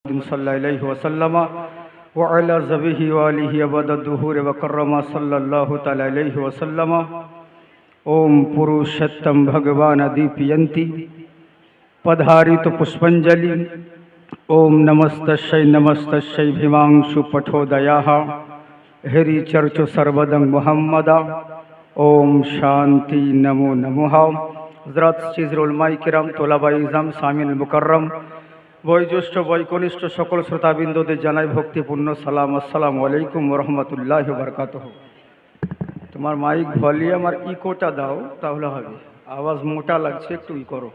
صلى الله عليه وسلم وعلى زبيه وآله أبد الدهور وكرم صلى الله تعالى عليه وسلم ओम पुरुषोत्तम भगवान दीपयन्ति पधारित पुष्पंजलि ओम नमस्तस्यै नमस्तस्यै भीमांशु पठोदयाः हरि चर्चो सर्वदं मुहम्मदा ओम शांति नमो नमः हज़रत चिज़रुल उलमाए किराम तोलाबाए इज़ाम सामिन मुकर्रम বয়োজ্যেষ্ঠ বয়কনিষ্ঠ সকল শ্রোতাবৃন্দদের জানাই ভক্তিপূর্ণ সালাম। আসসালামু আলাইকুম ওয়া রাহমাতুল্লাহি ওয়া বারাকাতুহু। তোমার মাইক ভলিউম আর ইকোটা দাও, তাহলে হবে। আওয়াজ মোটা লাগছে, একটু ই করো।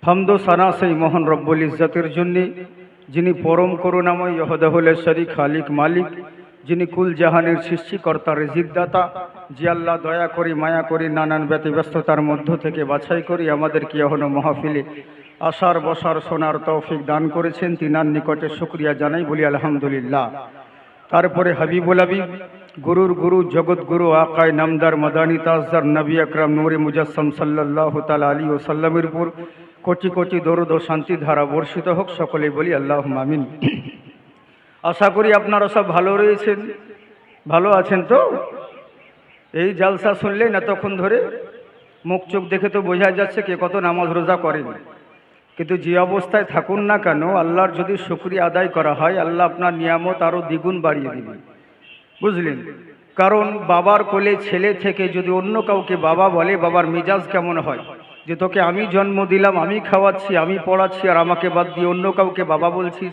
হামদ ও সানা সেই মহান রব্বুল ইজ্জতের জন্য, যিনি পরম করুণাময় ওয়াহদাহু লা শারীক খালিক মালিক, যিনি কুল জাহানের সৃষ্টিকর্তা রিজিকদাতা, যে আল্লাহ দয়া করি মায়া করি নানান ব্যতিব্যস্ততার মধ্য থেকে বাছাই করি আমাদেরকে এখনো মাহফিলে আসার বসার শোনার তৌফিক দান করেছেন, তিনার নিকটে শুকরিয়া জানাই, বলি আলহামদুলিল্লাহ। তারপরে হাবিবুল হাবিব গুরুর গুরু জগৎ গুরু আকায় নামদার মাদানী তাজদার নবী আকরাম নূরে মুজাসসাম সাল্লাল্লাহু তাআলা আলাইহি ওয়াসাল্লামের উপর কোটি কোটি দরুদ ও শান্তি ধারা বর্ষিত হোক, সকলেই বলি আল্লাহুম্মা আমিন। আশা করি আপনারা সব ভালো রয়েছেন, ভালো আছেন তো? এই জালসা শুনলেন এতক্ষণ ধরে মুখ চোখ দেখে তো বোঝা যাচ্ছে কে কত নামাজ রোজা করেন, কিন্তু যে অবস্থায় থাকুন না কেন আল্লাহর যদি শুকরিয়া আদায় করা হয় আল্লাহ আপনার নিয়ামত আরও দ্বিগুণ বাড়িয়ে দিবেন, বুঝলেন? কারণ বাবার কোলে ছেলে থেকে যদি অন্য কাউকে বাবা বলে, বাবার মেজাজ কেমন হয়, যে তোকে আমি জন্ম দিলাম, আমি খাওয়াচ্ছি, আমি পড়াচ্ছি, আর আমাকে বাদ দিয়ে অন্য কাউকে বাবা বলছিস।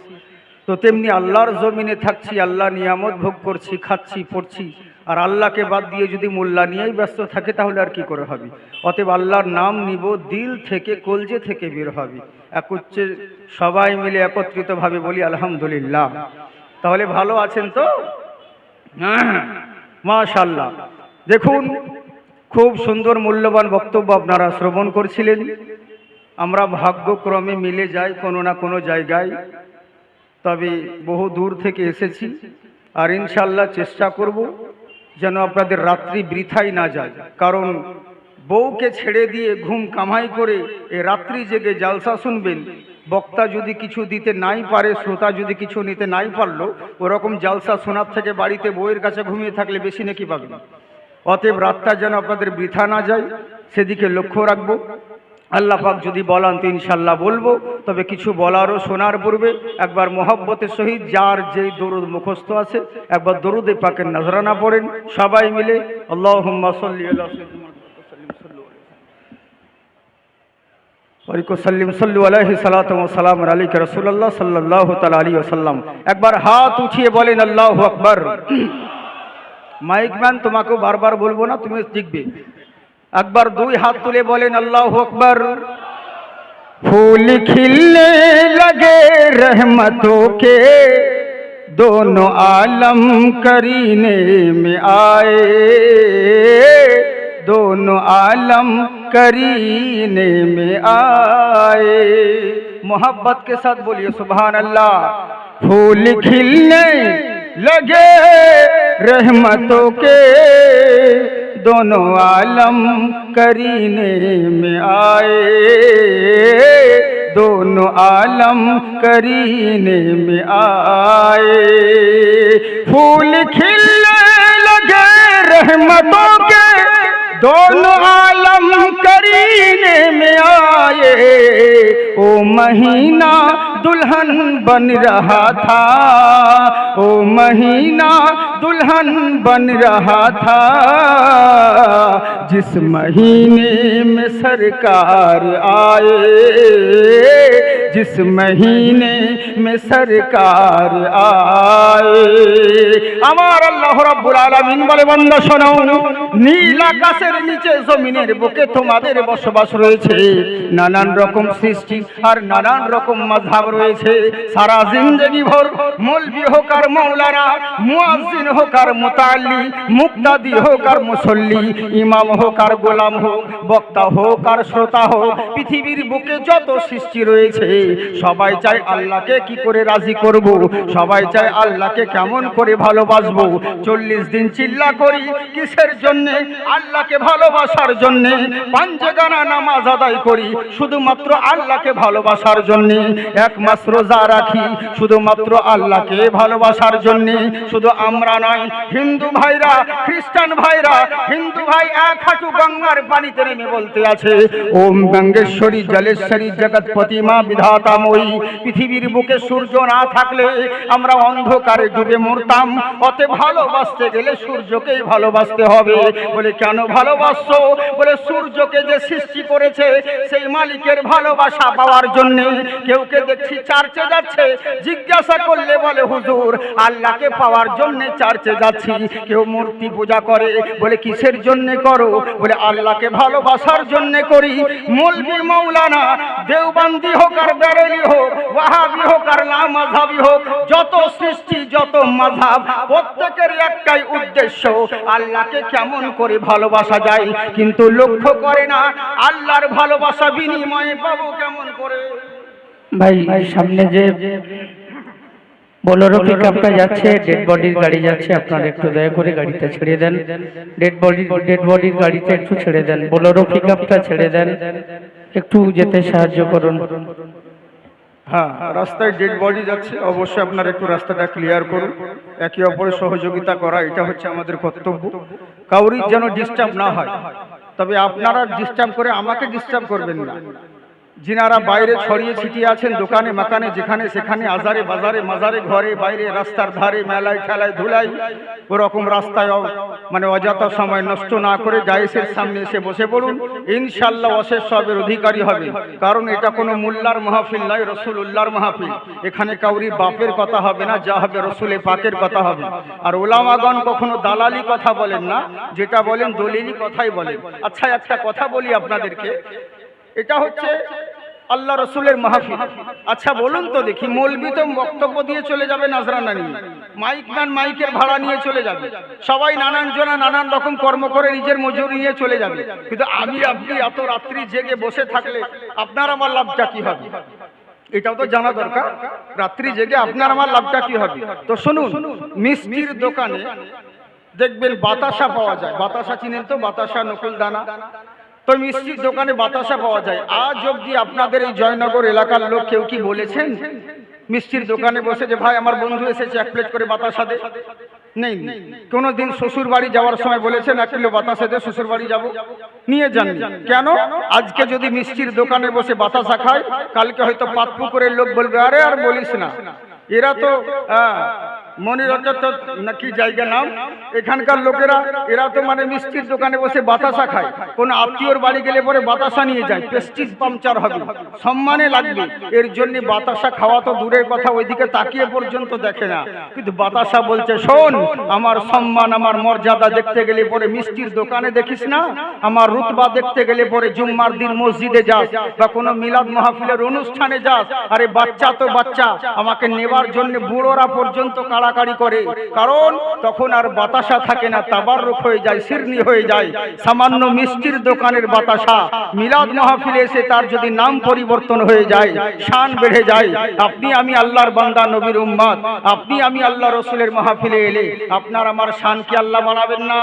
তো তেমনি আল্লাহর জমিনে থাকছি, আল্লাহ নিয়ামত ভোগ করছি, খাচ্ছি পড়ছি, আর আল্লাহকে বাদ দিয়ে যদি মোল্লা নিয়েই ব্যস্ত থাকে তাহলে আর কি করে হবে? অতএব আল্লাহর নাম নিব, দিল থেকে কলজে থেকে বের হবে, একত্রে সবাই মিলে একত্রিতভাবে বলি আলহামদুলিল্লাহ। তাহলে ভালো আছেন তো? হ্যাঁ, মাশাআল্লাহ। দেখুন, খুব সুন্দর মূল্যবান বক্তব্য আপনারা শ্রবণ করছিলেন। আমরা ভাগ্যক্রমে মিলে যাই কোনো না কোনো জায়গায়, তবে বহু দূর থেকে এসেছি, আর ইনশাআল্লাহ চেষ্টা করব যেন আপনাদের রাত্রি বৃথাই না যায়। কারণ বউকে ছেড়ে দিয়ে ঘুম কামাই করে এ রাত্রি জেগে জালসা শুনবেন, বক্তা যদি কিছু দিতে নাই পারে, শ্রোতা যদি কিছু নিতে নাই পারলো, ওরকম জালসা শোনার থেকে বাড়িতে বউয়ের কাছে ঘুমিয়ে থাকলে বেশি নাকি পাবেন। অতএব রাতটা যেন আপনাদের বৃথা না যায় সেদিকে লক্ষ্য রাখবো। আল্লাহ পাক যদি বলান তো ইনশাল্লাহ বলবো, তবে কিছু বলারও শোনার পূর্বে একবার মোহব্বতের সহিত যার যেই দরুদ মুখস্থ আছে একবার দরুদে পাকের নজরানা পড়েন সবাই মিলে। আল্লাহুম্মা সাল্লি আলা সাইয়্যিদিনা সাল্লিম সাল্লু আলাইহি সালাতু ওয়া সালাম আলাইকা রাসূলুল্লাহ সাল্লাল্লাহু তাআলা আলাইহি ওয়াসাল্লাম। একবার হাত উঠিয়ে বলেন আল্লাহু আকবার। মাইক ম্যান তোমাকেও বারবার বলবো না, তুমি শিখবে। একবার দুই হাত তুলে বলেন আল্লাহু আকবার। फूल खिलने लगे रहमतों के, दोनों आलम करीने में आए, दोनों आलम करीने में आए। मोहब्बत के साथ बोलिए सुभान अल्लाह। फूल खिलने लगे रहमतों के, दोनों आलम करीने में आए, दोनों आलम करीने में आए। फूल खिलने लगे रहमतों के, दोनों आलम करीने में आए। ओ महीना दुल्हन बन रहा था, ओ महीना दुल्हन बन रहा था, जिस महीने में सरकार आए, जिस महीने में सरकार आए। আমার আল্লাহ রাব্বুল আলামিন বলে, বান্দা শোনো, নীল আকাশের নিচে জমিনের বুকে তোমাদের বসবাস রয়েছে, নানান রকম সৃষ্টি আর নানান রকম মাযহাব রয়েছে। সারা জিন্দেগি ভর মৌলবি হোক আর মৌলানা, মুয়াজ্জিন হোক আর মুতাল্লি, মুক্তাদি হোক আর মুসল্লি, ইমাম হোক আর গোলাম হোক, বক্তা হোক আর শ্রোতা হোক, পৃথিবীর বুকে যত সৃষ্টি রয়েছে সবাই চায় আল্লাহকে কি করে রাজি করব, সবাই চায় আল্লাহকে কেমন করে ভালোবাসবো। 40 দিন চিল্লা করি কিসের জন্য? আল্লাহকে ভালোবাসার জন্য। পাঞ্জে গানা নামাজ আদায় করি শুধুমাত্র আল্লাহকে ভালোবাসার জন্যে, এক মাস রোজা রাখি শুধুমাত্র আল্লাহকে ভালোবাসার জন্যে। শুধু আমরা নয়, হিন্দু ভাইরা, খ্রিস্টান ভাইরা, হিন্দু ভাই এক হাঁটু গঙ্গার পানিতে নেমে বলতে আছে, ওম গঙ্গেশ্বরী জলেশ্বরী জগৎপতি মা বিধাতাময়ী। পৃথিবীর বুকে সূর্য না থাকলে আমরা অন্ধকারে ডুবে মরতাম, অতএব ভালোবাসতে গেলে সূর্যকেই ভালোবাসতে হবে। বলে কেন ভালোবাসছো? বলে সূর্যকে যে সৃষ্টি করেছে সেই মালিকের ভালোবাসা পাওয়ার জন্য। কেউকে দেখছি চার্চে যাচ্ছে, জিজ্ঞাসা করলে বলে হুজুর আল্লাহকে পাওয়ার জন্য চার্চে যাচ্ছি। কেউ মূর্তি পূজা করে, বলে কিসের জন্য করো? বলে আল্লাহকে ভালোবাসার জন্য করি। মৌলভী মৌলানা দেওবন্দি হোক আর বেরেলি হোক, ওয়াহাবি হোক আর লামাযহাবি হোক, যত সৃষ্টি যত মাযহাব, প্রত্যেকের একটাই উদ্দেশ্য, আল্লাহকে কেমন করে ভালোবাসা যায়। কিন্তু লক্ষ্য করে না আল্লাহর ভালোবাসা বিনিময়ে পাবো কেমন করে। ভাই সামনে যে বোলেরো পিকআপটা যাচ্ছে, ডেড বডির গাড়ি যাচ্ছে, আপনারা একটু দয়া করে গাড়িটা ছেড়ে দেন। ডেড বডির গাড়িটা একটু ছেড়ে দেন, বোলেরো পিকআপটা ছেড়ে দেন, একটু যেতে সাহায্য করুন। হ্যাঁ, রাস্তায় ডেড বডি যাচ্ছে, অবশ্যই আপনারা একটু রাস্তাটা ক্লিয়ার করুন। একে অপরের সহযোগিতা করা এটা হচ্ছে আমাদের কর্তব্য। কাউরির যেন ডিস্টার্ব না হয়, তবে আপনারা ডিস্টার্ব করে আমাকে ডিস্টার্ব করবেন না। যিনারা বাইরে ছড়িয়ে ছিটিয়ে আছেন, দোকানে মাকানে যেখানে সেখানে, আজারে বাজারে মাজারে ঘরে বাইরে, রাস্তার ধারে, মেলায় ঠেলায় ধুলাই, ওরকম রাস্তায় মানে অযথা সময় নষ্ট না করে গায়েসের সামনে এসে বসে পড়ুন। ইনশাআল্লাহ অশেষ সবের অধিকারী হবে। কারণ এটা কোনো মোল্লার মাহফিল নয়, রাসূলুল্লাহর মাহফিল। এখানে কাউরি বাপের কথা হবে না, যা হবে রাসূলে পাকের কথা হবে। আর ওলামাগণ কখনো দালালি কথা বলেন না, যেটা বলেন দলিলি কথাই বলেন। আচ্ছা, একটা কথা বলি আপনাদেরকে, এটা হচ্ছে আল্লাহ রসুলের মাহফিল। আচ্ছা বলুন তো দেখি, মৌলবি তো বক্তব্য দিয়ে চলে যাবে নাজরানা নিয়ে, মাইক ম্যান মাইকের ভাড়া নিয়ে চলে যাবে, সবাই নানান জনা নানান রকম কর্ম করে নিজের মজুরি নিয়ে চলে যাবে। কিন্তু আমি আপনি এত রাত্রি জেগে বসে থাকলে আপনার আমার লাভটা কি হবে? এটাও তো জানা দরকার। রাত্রি জেগে আপনার আমার লাভটা কি হবে? তো শুনুন, মিষ্টির দোকানে দেখবেন বাতাসা পাওয়া যায়। বাতাসা চিনেন তো? বাতাসা, নকুল দানা। তো মিষ্টির দোকানে বাতাসা পাওয়া যায়। আজ অবধি আপনাদের এই জয়নগর এলাকার লোক কেউ কি বলেছেন মিষ্টির দোকানে বসে যে ভাই আমার বন্ধু এসেছে, এক প্লেট করে বাতাসা দে? নেই। কোনোদিন শ্বশুর বাড়ি যাওয়ার সময় বলেছেন 1 কিলো বাতাসা দে, শ্বশুর বাড়ি যাবো, নিয়ে যান? কেন? আজকে যদি মিষ্টির দোকানে বসে বাতাসা খায়, কালকে হয়তো পাতপুকুরের লোক বলবে আরে আর বলিস না, এরা তো মনিরঞ্জন নাকি জায়গা নাম, এখানকার লোকেরা এরা তো মানে মিষ্টির দোকানে বসে বাতাসা খায়। কোন আত্মীয়র বাড়ি গেলে পরে বাতাসা নিয়ে যায়, প্রেস্টিজ পাংচার হবে, সম্মানে লাগবে। এর জন্য বাতাসা খাওয়া তো দূরের কথা, ওইদিকে তাকিয়ে পর্যন্ত দেখে না। কিন্তু বাতাসা বলছে শোন, আমার সম্মান আমার মর্যাদা দেখতে গেলে পরে মিষ্টির দোকানে দেখিস না, আমার রুতবা দেখতে গেলে পরে জুম্মার দিন মসজিদে যাস বা কোনো মিলাদ মাহফিলের অনুষ্ঠানে যাস। আরে বাচ্চা তো বাচ্চা, আমাকে নেবার জন্য বুড়োরা পর্যন্ত কাড়াকাড়ি করে, কারণ তখন আর বাতাসা থাকে না, তাবাররুক হয়ে যায়, শিরনি হয়ে যায়। সামান্য মিষ্টির দোকানের বাতাসা মিলাদ মাহফিলে এসে তার যদি নাম পরিবর্তন হয়ে যায়, শান বেড়ে যায়। আপনি আমি আল্লাহর বান্দা, নবীর উম্মত, আপনি আমি আল্লাহ রসুলের মাহফিলে এলে আপনার আমার শান কি আল্লাহ বাড়াবেন না?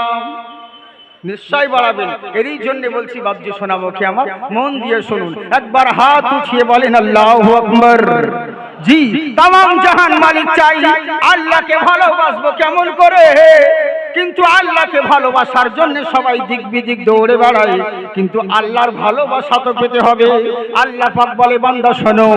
নিশ্চয় বাড়াবেন। এরই জন্য বলছি, বাদ্য শোনাবো কি আমার, মন দিয়ে শুনুন। একবার হাত উঠিয়ে বলেন আল্লাহু আকবার। জি, তামাম জাহান মালিক চাই, আল্লাহকে ভালোবাসবো কেমন করে? কিন্তু আল্লাহকে ভালোবাসার জন্য সবাই দিক বিদিক দৌড়ে বেড়ায়, কিন্তু আল্লাহর ভালোবাসা তো পেতে হবে। আল্লাহ পাক বলে বান্দা শোনো,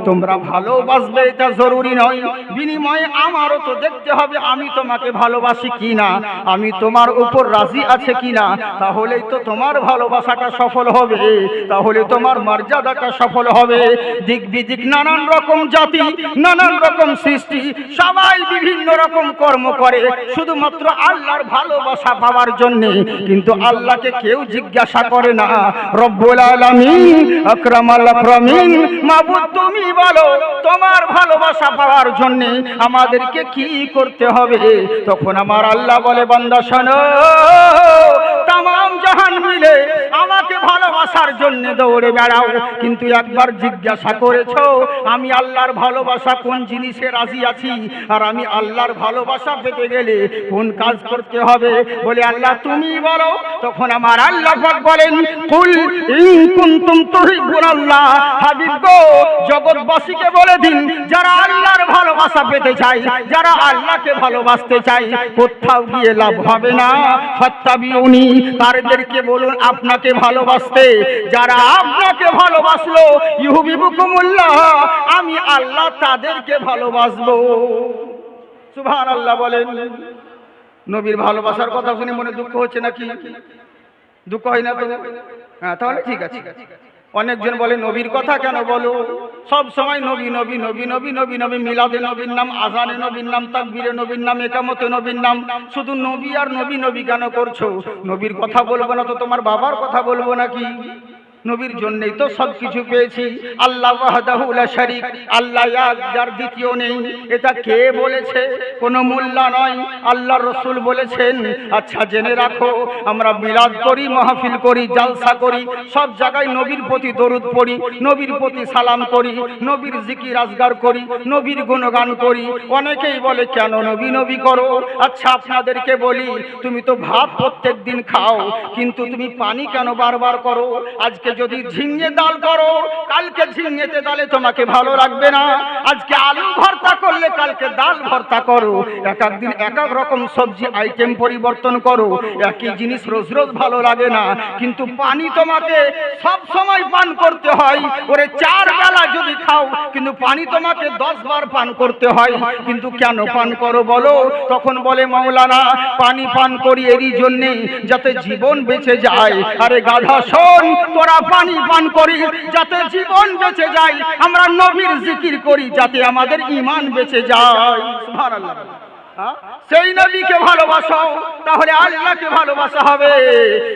তোমরা ভালোবাসবে এটা জরুরি নয়, বিনিময়ে আমারও তো দেখতে হবে আমি তোমাকে ভালোবাসি কিনা, আমি তোমার উপর রাজি আছে কিনা। তাহলেই তো তোমার ভালোবাসাটা সফল হবে, তাহলে তোমার মর্যাদাটা সফল হবে। দিক বিদিক নানান রকম জাতি, নানান রকম সৃষ্টি, সবাই বিভিন্ন রকম কর্ম করে শুধুমাত্র আল্লাহর ভালোবাসা পাওয়ার জন্য। কিন্তু আল্লাহকে কেউ জিজ্ঞাসা করে না, রব্বুল আলামিন আকরামাল আকরামিন, মাবুদ তুমি বলো তোমার ভালোবাসা ভালোবাসা পাওয়ার জন্য আমাদেরকে কি করতে হবে? তখন আমার আল্লাহ বলে, বান্দা শোনো, তামাম জাহান মিলে আমাকে ভালোবাসার জন্য দৌড়ে বেড়াও, কিন্তু একবার জিজ্ঞাসা করেছো আমি আল্লাহর ভালোবাসা কোন জিনিসে রাজি আছি, আর আমি আল্লাহর ভালোবাসা পেতে গেলে কোন কাজ করতে হবে? বলে আল্লাহ তুমি বলো। তখন আমার আল্লাহ পাক বলেন, কুল ইন কুনতুম তুহিব্বুনাল্লাহ, হাবিব গো জগৎবাসীকে বলে দিন, যারা আল্লাহর ভালোবাসা পেতে চায়, যারা আল্লাহকে ভালোবাসতে চায়, কোথাও গিয়ে লাভ হবে না, ফাত্তাবিউনি, তাদেরকে বলুন আপনাকে ভালোবাসতে। যারা আপনাকে ভালোবাসলো, ইউহিব্বুকুমুল্লাহ, আমি আল্লাহ তাদেরকে ভালোবাসবো। সুবহানাল্লাহ বলেন। নবীর ভালোবাসার কথা শুনে মনে দুঃখ হচ্ছে নাকি? দুঃখ হয় না তো? হ্যাঁ, তাহলে ঠিক আছে। অনেকজন বলে নবীর কথা কেন বলো? সব সময় নবী নবী নবী নবী নবী নবী, মিলাদে নবীর নাম, আজানে নবীর নাম, তাকবীরে নবীর নাম, একামতে নবীর নাম, শুধু নবী আর নবী নবী কেন করছো? নবীর কথা বলবো না তো তোমার বাবার কথা বলবো নাকি? নবীর জন্যই তো সব কিছু পেয়েছি। আল্লাহ ওয়াহদাহু লা শারীক, আল্লাহ এক, যার দ্বিতীয় নেই। এটা কে বলেছে? কোনো মোল্লা নয়, আল্লাহর রাসূল বলেছেন। আচ্ছা জেনে রাখো, আমরা মিলাদ করি, মাহফিল করি, জালসা করি, সব জায়গায় নবীর প্রতি দরুদ পড়ি, নবীর প্রতি সালাম করি, নবীর জিকির আজগার করি, নবীর গুণগান করি। অনেকেই বলে কেন নবী নবী করো? আচ্ছা আপনাদেরকে বলি, তুমি তো ভাত প্রত্যেক দিন খাও, কিন্তু তুমি পানি কেন বারবার করো? আজকে যদি ঝিঙে ডাল করো, কালকে ঝিঙেতে ডালে তোমাকে ভালো লাগবে না। আজকে আলু ভর্তা করলে কালকে ডাল ভর্তা করো। এক এক দিন এক এক রকম সবজি আইটেম পরিবর্তন করো, একই জিনিস রোজ রোজ ভালো লাগে না। কিন্তু পানি তোমাকে সব সময় পান করতে হয়। ওরে 4 বেলা যদি খাও, কিন্তু পানি তোমাকে 10 বার পান করতে হয়। কিন্তু কেন পান করো বলো? তখন বলে মাওলানা, পানি পান করি এরই জন্য যাতে জীবন বেঁচে যায়। আরে গাধা শোন, তোরা পানি পান করি যাতে জীবন বেঁচে যায়, আমরা নবীর জিকির করি যাতে আমাদের ঈমান বেঁচে যায়। সুবহানাল্লাহ। সেই নবীকে ভালোবাসো, তাহলে আল্লাহকে ভালোবাসা হবে।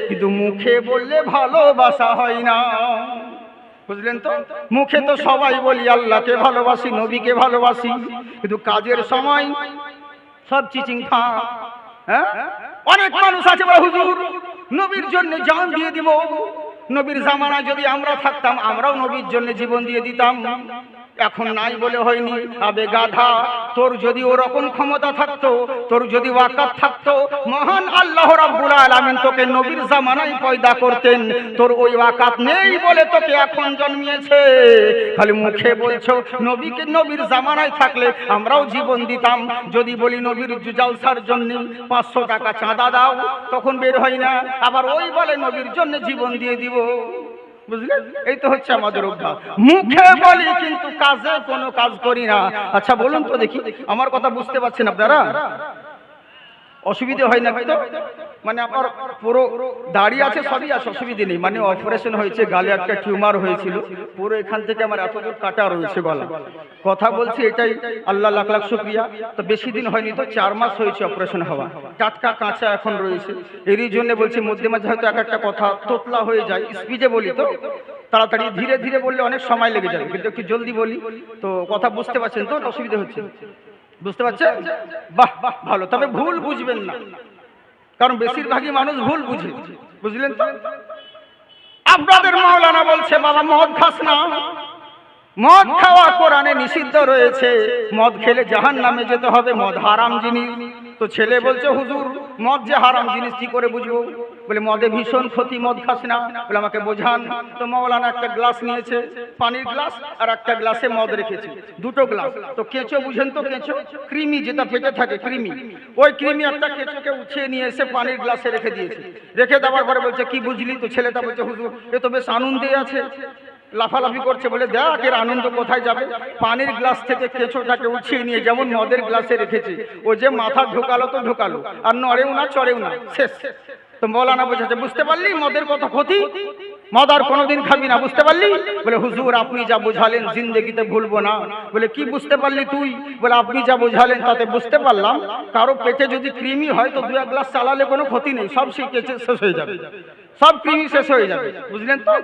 কিন্তু মুখে বললে ভালোবাসা হয় না, বুঝলেন তো? মুখে তো সবাই বলি আল্লাহকে ভালোবাসি, নবীকে ভালোবাসি, কিন্তু কাজের সময় সব চিচিং খা। হ্যাঁ, অনেক মানুষ আছে বলে হুজুর নবীর জন্য জান দিয়ে দিব। নবীর জামানায় যদি আমরা থাকতাম, আমরাও নবীর জন্য জীবন দিয়ে দিতাম। এখন নাই বলে হয়নি। আবে গাধা, তোর যদি ওরকম ক্ষমতা থাকতো, তোর যদি ওয়াকাত থাকতো, মহান আল্লাহ রাব্বুল আলামিন তোকে নবীর জামানায় পয়দা করতেন। তোর ওই ওয়াকাত নেই বলে তোকে এখন জন্মিয়েছে। খালি মুখে বলছো নবীকে, নবীর জামানায় থাকলে আমরাও জীবন দিতাম। যদি বলি নবীর জালসার জন্য 500 টাকা চাঁদা দাও, তখন বের হয় না। আবার ওই বলে নবীর জন্য জীবন দিয়ে দিব। বুঝলেন? এই তো হচ্ছে আমাদের অভ্যাস। মুখে বলি কিন্তু কাজে কোনো কাজ করি না। আচ্ছা বলুন তো দেখি, আমার কথা বুঝতে পারছেন আপনারা? অসুবিধা হয় না তো? মানে আমার পুরো দাড়ি আছে, সবই আছে, অসুবিধা নেই। মানে অপারেশন হয়েছে, গালে একটা টিউমার হয়েছিল, পুরো এখান থেকে আমার এতদূর কাটা রয়েছে গলা। কথা বলছি এটাই, আল্লাহ লাখ লাখ শুকরিয়া। তো বেশি দিন হয়নি তো, 4 মাস হয়েছে অপারেশন হওয়া, টাটকা কাঁচা এখন রয়েছে। এরই জন্য বলছি মধ্যে মাঝে হয়তো এক একটা কথা তোতলা হয়ে যায়, স্পিডে বলি তো, তাড়াতাড়ি ধীরে ধীরে বললে অনেক সময় লেগে যাবে, কিন্তু একটু জলদি বলি তো কথা বুঝতে পারছেন তো? অসুবিধা হচ্ছে? বুঝতে পারছেন? বাহ বাহ, ভালো। তবে ভুল বুঝবেন না, কারণ বেশিরভাগই মানুষ ভুল বুঝে। বুঝলেন তো? আপনাদের মাওলানা বলছে বাবা মদ খাস না, মদ খাওয়া কোরআনে নিষিদ্ধ রয়েছে, মদ খেলে জাহান্নামে যেতে হবে, মদ হারাম জিনিস। তো ছেলে বলছে হুজুর মদ যে হারাম জিনিস কি করে বুঝবো? বলে মদে ভীষণ ক্ষতি, মদ খাস না। বলে আমাকে বোঝান। তো মাওলানা একটা গ্লাস নিয়েছে, পানির গ্লাস, আর একটা গ্লাসে মদ রেখেছে, দুটো গ্লাস। তো কেঁচো বুঝেন তো? কেঁচো, কৃমি যেটা পেটে থাকে, কৃমি। ওই কৃমি একটা কেঁচোকে উঠিয়ে নিয়ে এসে পানির গ্লাসে রেখে দিয়েছে। রেখে দেওয়ার পরে বলছে কি বুঝলি? তো ছেলেটা বলছে হুজুর এ তো বেশ আনন্দে আছে, লাফালাফি করছে। বলে দেখ এর আনন্দ কোথায় যাবে? পানির গ্লাস থেকে কেঁচোটাকে উঠিয়ে নিয়ে যেমন মদের গ্লাসে রেখেছে, ও যে মাথা ঢোকালো তো ঢোকালো, আর নড়েও না চড়েও না, শেষ। তো মৌলানা বোঝাচ্ছে বুঝতে পারলি মদের কত ক্ষতি? মদ আর কোনোদিন খাবি না, বুঝতে পারলি? বলে হুজুর আপনি যা বোঝালেন জিন্দেগিতে ভুলবো না। বলে কি বুঝতে পারলি তুই? বলে আপনি যা বোঝালেন তাতে বুঝতে পারলাম কারো পেটে যদি কৃমি হয় তো 2-1 গ্লাস চালালে কোনো ক্ষতি নেই, সব শিখেছে শেষ হয়ে যাবে, সব কৃমি শেষ হয়ে যাবে, বুঝলেন তো?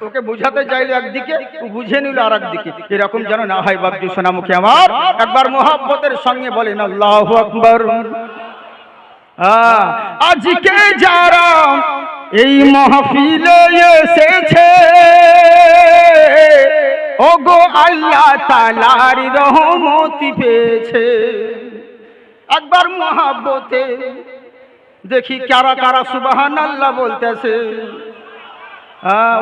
ওকে বুঝাতে চাইলে একদিকে, ও বুঝে নিল আর একদিকে, এরকম যেন না হয়। বাপজি সোনামুখী আমার, একবার মোহাব্বতের সঙ্গে বলেন আল্লাহু আকবার। আজকে যারা এই মাহফিলে এসেছে ওগো আল্লাহ তাআলার রহমত পেয়েছে। একবার মোহাব্বতে দেখি কারা কারা সুবহানাল্লাহ বলতেছে।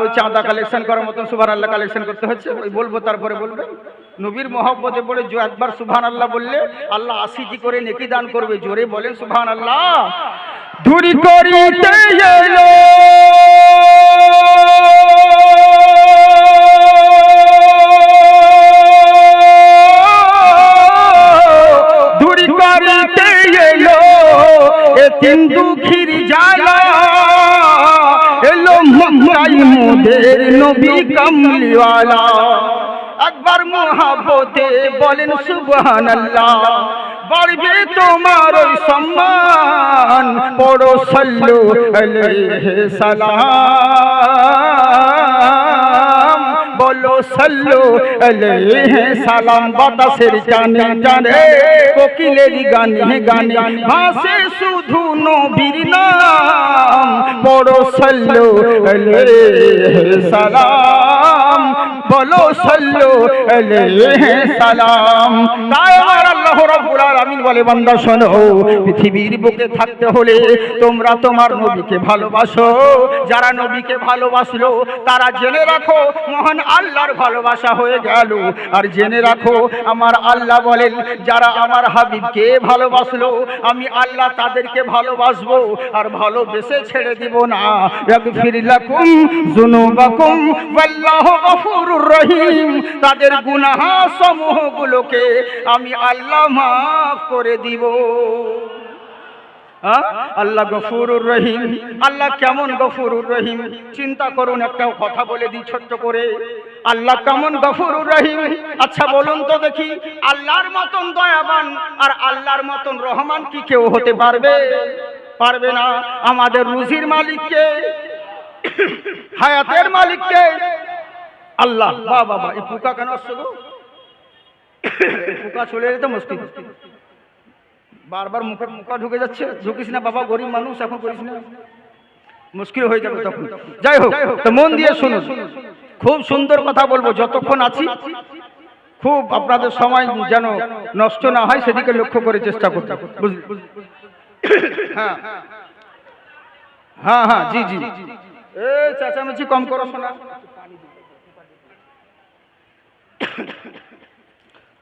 ওই চাঁদা কালেকশন করার মতন সুবহানাল্লাহ কালেকশন করতে হচ্ছে, ওই বলবো তারপরে বলবেন। নবীর মহব্বতে পড়ে যে একবার সুবহানাল্লাহ বললে আল্লাহ 80টি করে নেকি দান করবে। জোরে বলেন সুবহানাল্লাহ। ধুরি করিতে এলো ধুরি করিতে এলো এ তিন দুঃখীর জ্বালা, এলো মক্কায় মোদের নবী কামলিওয়ালা। একবার মোহাব্বতে বলেন সুবহানাল্লাহ, বাড়বে তোমার ওই সম্মান। পড়ো সাল্লু আলাইহি সালাম, বলো সাল্লু আলাইহি সালাম। বাতাসের টানে টানে কোকিলের গানে গানে ভাসে শুধু নবীর নাম। পড়ো সাল্লু আলাইহি সালাম, বলো সাল্লু আলাইহি সালাম। তাই আমার আল্লাহ রাব্বুল আলামিন বলে বান্দা শোনো, পৃথিবীর বুকে থাকতে হলে তোমরা তোমার নবীকে ভালোবাসো। যারা নবীকে ভালোবাসলো তারা জেনে রাখো মহান আল্লাহর ভালোবাসা হয়ে গেল। আর জেনে রাখো আমার আল্লাহ বলেন যারা আমার হাবিবকে ভালোবাসলো আমি আল্লাহ তাদেরকে ভালোবাসবো আর ভালোবেসে ছেড়ে দিব না। ইয়াগফির লাকুম যুনুবাকুম ওয়াল্লাহু গফুরুর রহিম। তাদের গুনাহ সমূহগুলোকে আমি আল্লাহ মাফ করে দিব। আল্লাহ গফুরুর রহিম। আল্লাহ কেমন গফুরুর রহিম চিন্তা করুন। একটা কথা বলে দিই ছোট্ট করে, আল্লাহ কেমন গফুরুর রহিম। আচ্ছা বলুন তো দেখি, আল্লাহর মতন দয়াবান আর আল্লাহর মতন রহমান কি কেউ হতে পারবে? পারবে না। আমাদের রুজির মালিককে, হায়াতের মালিককে আল্লাহ। বাবা এই পোকা কেন আসছে গো? পোকা চলে এলে তো মুশকিল, বারবার মুখে পোকা ঢুকে যাচ্ছে। ঢুকিস না বাবা, গরিব মানুষ, এখন করিস না, মুশকিল হয়ে যাবে তখন। যাই হোক, তো মন দিয়ে শুনুন, খুব সুন্দর কথা বলবো যতক্ষণ আছি। খুব আপনাদের সময় যেন নষ্ট না হয় সেদিকে লক্ষ্য করে চেষ্টা করতে। হ্যাঁ হ্যাঁ হ্যাঁ, জি জি, এই চেঁচামেচি কম করো শোনা।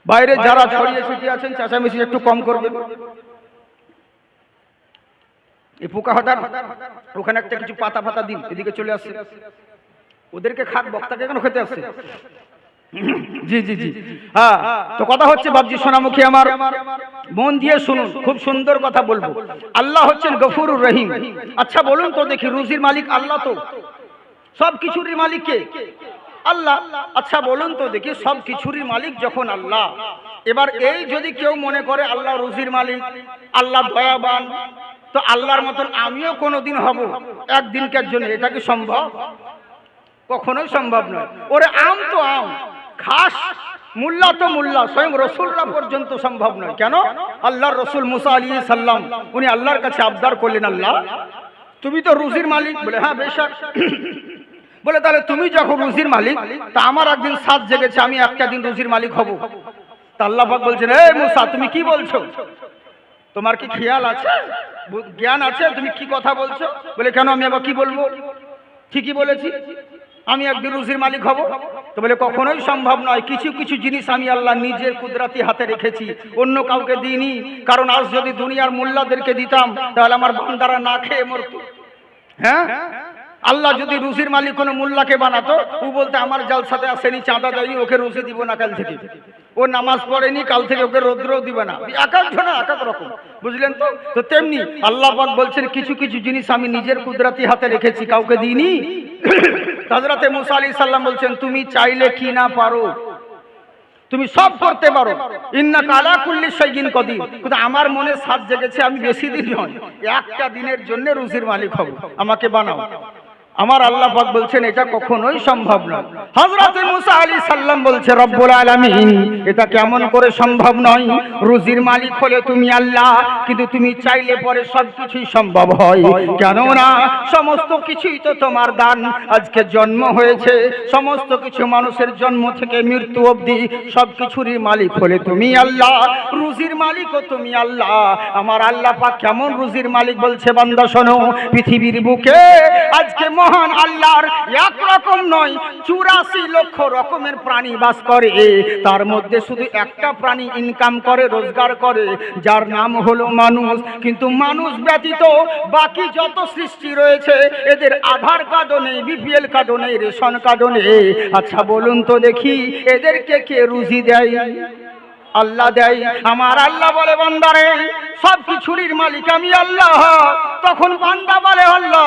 বাইরে যারা ছড়িয়ে ছিটিয়ে আছেন চেঁচামেচি একটু কম করবেন। এই পোকা হঠাৎ ওখানে একটা কিছু পাতা ফাতা দিন, এদিকে চলে আসছে, ওদেরকে খাক, বক্তাকে কেন খেতে আসছে? জি জি জি, হ্যাঁ। তো কথা হচ্ছে বাবজি সোনামুখী আমার, মন দিয়ে শুনুন, খুব সুন্দর কথা বলবো। আল্লাহ হচ্ছেন গফুরুর রহিম। আচ্ছা বলুন তো দেখি, রুজির মালিক আল্লাহ, তো সব কিছুরই মালিক কে? আল্লাহ। আচ্ছা বলুন তো দেখি, সব কিছুরই মালিক যখন আল্লাহ, এবার এই যদি কেউ মনে করে আল্লাহ রুজির মালিক, আল্লাহ দয়াবান, তো আল্লাহর মতন আমিও কোনোদিন হব একদিনকার জন্য, এটা কি সম্ভব? কখনোই সম্ভব নয়। ওরে আম তো আম, খাস মুল্লা তো মুল্লা, স্বয়ং রসুলরা পর্যন্ত সম্ভব নয়। কেন? আল্লাহর রসুল মুসা আলাইহিস সালাম উনি আল্লাহর কাছে আবদার করলেন, আল্লাহ তুমি তো রুজির মালিক। বলে হ্যাঁ বেশক। বলে তাহলে তুমি যখন রুজির মালিক, তা আমার একদিন সাত জেগেছে, আমি একটা দিন রুজির মালিক হব। তা আল্লাহ পাক বলছেন, এই মুসা তুমি কি বলছো? তোমার কি খেয়াল আছে, জ্ঞান আছে? তুমি কি কথা বলছো? বলে কেন, আমি আবার কি বলবো? ঠিকই বলেছি, আমি একদিন রুজির মালিক হব। তো বলে কখনোই সম্ভব নয়। কিছু কিছু জিনিস আমি আল্লাহ নিজের কুদরতি হাতে রেখেছি, অন্য কাউকে দিইনি। কারণ আজ যদি দুনিয়ার মোল্লাদেরকে দিতাম তাহলে আমার বান্দারা না খেয়ে মরত। হ্যাঁ, আল্লাহ যদি রুজির মালিক কোনো মোল্লাকে বানাতো, ও বলতে আমার জালসাতে আসেনি, চাঁদা দেয়নি, ওকে রুজি দিব না কাল থেকে। ও নামাজ পড়েনি, কাল থেকে ওকে রৌদ্রও দিবে না। এক একজনের এক এক রকম, বুঝলেন তো? তো তেমনি আল্লাহ পাক বলছেন কিছু কিছু জিনিস আমি নিজের কুদরতি হাতে রেখেছি, কাউকে দিইনি। হযরতে মুসা আলাইহিস সালাম বলছেন, তুমি চাইলে কি না পারো, তুমি সব করতে পারো, ইন্নাকা আলা কুল্লি শাইইন কাদির। কিন্তু আমার মনে সাধ জেগেছে, আমি বেশি দিন নয়, একটা দিনের জন্য রুজির মালিক হব, আমাকে বানাও। আমার আল্লাহ পাক বলছেন এটা কখনোই সম্ভব নয়। হযরতে মুসা আলাইহিস সালাম বলছে, রব্বুল আলামিন, এটা কেমন করে সম্ভব নয়? রুজির মালিক হলে তুমি আল্লাহ, কিন্তু তুমি চাইলে পরে সবকিছুই সম্ভব হয়। কেননা সমস্ত কিছুই তো তোমার দান। আজকে জন্ম হয়েছে, সমস্ত কিছু মানুষের জন্ম থেকে মৃত্যু অবধি সবকিছুরই মালিক হলে তুমি আল্লাহ, রুজির মালিকও তুমি আল্লাহ। আমার আল্লাহ পাক কেমন রুজির মালিক বলছে, বান্দা শোনো, পৃথিবীর বুকে আজকে মহান আল্লাহর এক রকম নয় 84 লক্ষ রকমের প্রাণী বাস করে, তার মধ্যে শুধু একটা প্রাণী ইনকাম করে, রোজগার করে, যার নাম হলো মানুষ। কিন্তু মানুষ ব্যতীত বাকি যত সৃষ্টি রয়েছে এদের আধার কার্ডও নেই, বিপিএল কার্ডও নেই, রেশন কার্ডও নেই। আচ্ছা বলুন তো দেখি, এদেরকে কে রুজি দেয়? আল্লাহ দেয়। আমার আল্লাহ বলে, বান্দারে সব কিছুরই মালিক আমি আল্লাহ। তখন বান্দা বলে, আল্লাহ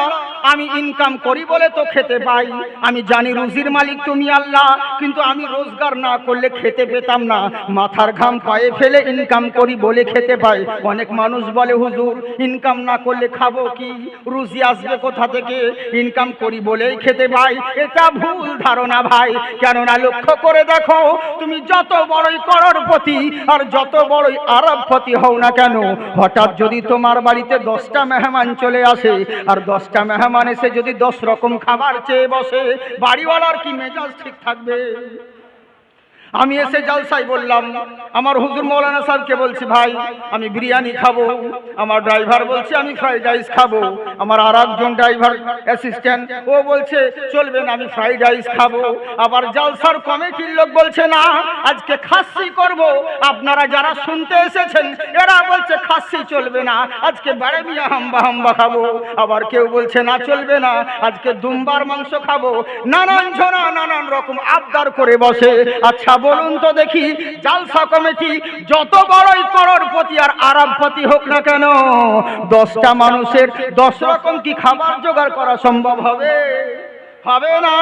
আমি ইনকাম করি বলে তো খেতে পাই, আমি জানি রুজির মালিক তুমি আল্লাহ, কিন্তু আমি রোজগার না করলে খেতে পেতাম না, মাথার ঘাম পায়ে ফেলে ইনকাম করি বলে খেতে পাই। অনেক মানুষ বলে, হুজুর ইনকাম না করলে খাবো কি, রুজি আসবে কোথা থেকে, ইনকাম করি বলেই খেতে পাই। এটা ভুল ধারণা ভাই। কেননা লক্ষ্য করে দেখো, তুমি যত বড়ই করোড়পতি আর যত বড়ই আরবপতি হও না কেন, হঠাৎ যদি তোমার বাড়িতে 10টা মেহমান চলে আসে, আর 10টা মেহমান এসে যদি 10 রকম খাবার চেয়ে বসে, বাড়িওয়ালার কি মেজাজ ঠিক থাকবে? আমি এসে জলসায় বললাম, আমার হুজুর মৌলানা সাহেবকে বলছি, ভাই আমি বিরিয়ানি খাবো, আমার ড্রাইভার বলছে আমি ফ্রাইড রাইস খাবো, আমার আর একজন ড্রাইভার অ্যাসিস্ট্যান্ট ও বলছে চলবে না, আমি ফ্রাইড রাইস খাবো। আবার জলসার কমিটির লোক বলছে না, আজকে খাসি করব। আপনারা যারা শুনতে এসেছেন এরা বলছে খাসি চলবে না, আজকে বাড়ে মিয়া হাম্বা হাম্বা খাবো। আবার কেউ বলছে না চলবে না, আজকে দুম্বার মাংস খাবো। নানান জনা নানান রকম আবদার করে বসে। আচ্ছা বলুন তো দেখি, জালসা কমিটি যত বড়ই করোড়পতি আর আরবপতি হোক না কেন, 10টা মানুষের 10 রকম কি খাবার জোগাড় করা সম্ভব হবে? হবে না।